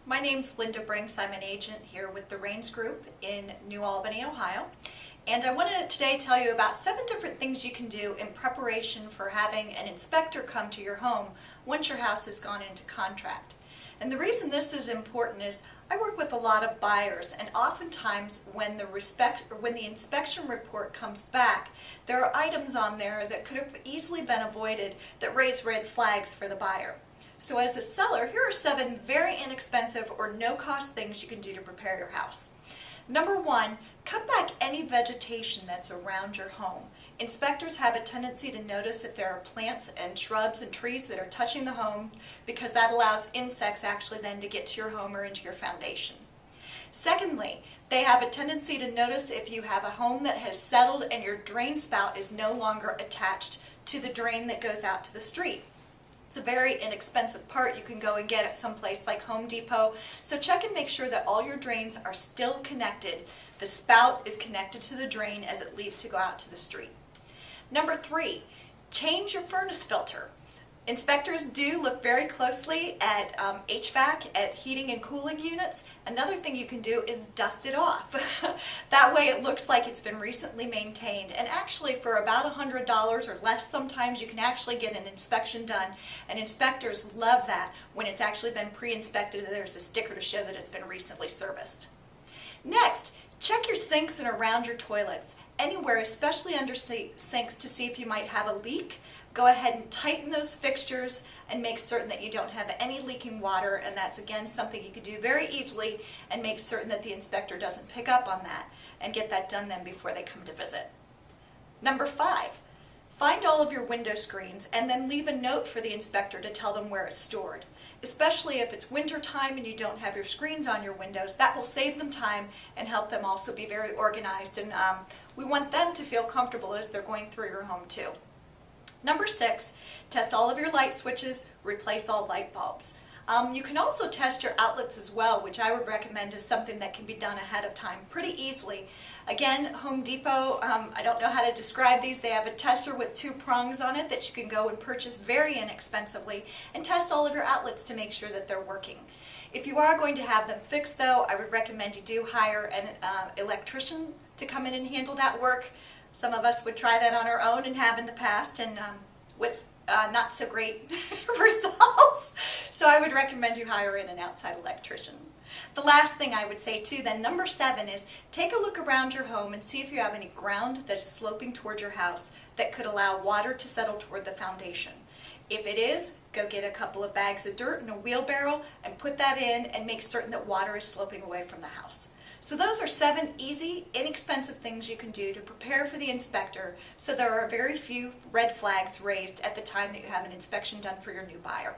My name's Linda Brincks. I'm an agent here with the Rains Group in New Albany, Ohio. And I want to today tell you about 7 different things you can do in preparation for having an inspector come to your home once your house has gone into contract. And the reason this is important is I work with a lot of buyers, and oftentimes when the inspection report comes back, there are items on there that could have easily been avoided that raise red flags for the buyer. So as a seller, here are 7 very inexpensive or no-cost things you can do to prepare your house. Number 1, cut back any vegetation that's around your home. Inspectors have a tendency to notice if there are plants and shrubs and trees that are touching the home, because that allows insects actually then to get to your home or into your foundation. Secondly, they have a tendency to notice if you have a home that has settled and your drain spout is no longer attached to the drain that goes out to the street. It's a very inexpensive part you can go and get at some place like Home Depot. So check and make sure that all your drains are still connected. The spout is connected to the drain as it leaves to go out to the street. Number 3, change your furnace filter. Inspectors do look very closely at HVAC, at heating and cooling units. Another thing you can do is dust it off. That way it looks like it's been recently maintained. And actually for about $100 or less sometimes you can actually get an inspection done. And inspectors love that when it's actually been pre-inspected and there's a sticker to show that it's been recently serviced. Next, check your sinks and around your toilets. Anywhere, especially under sinks, to see if you might have a leak. Go ahead and tighten those fixtures and make certain that you don't have any leaking water, and that's again something you can do very easily and make certain that the inspector doesn't pick up on that, and get that done then before they come to visit. Number 5, find all of your window screens and then leave a note for the inspector to tell them where it's stored. Especially if it's winter time and you don't have your screens on your windows, that will save them time and help them also be very organized, and we want them to feel comfortable as they're going through your home too. Number 6, test all of your light switches, replace all light bulbs. You can also test your outlets as well, which I would recommend is something that can be done ahead of time pretty easily. Again, Home Depot, I don't know how to describe these. They have a tester with 2 prongs on it that you can go and purchase very inexpensively and test all of your outlets to make sure that they're working. If you are going to have them fixed though, I would recommend you do hire an electrician to come in and handle that work. Some of us would try that on our own and have in the past, and with not so great results. So I would recommend you hire in an outside electrician. The last thing I would say too then, number 7, is take a look around your home and see if you have any ground that is sloping toward your house that could allow water to settle toward the foundation. If it is, go get a couple of bags of dirt and a wheelbarrow and put that in and make certain that water is sloping away from the house. So those are 7 easy, inexpensive things you can do to prepare for the inspector so there are very few red flags raised at the time that you have an inspection done for your new buyer.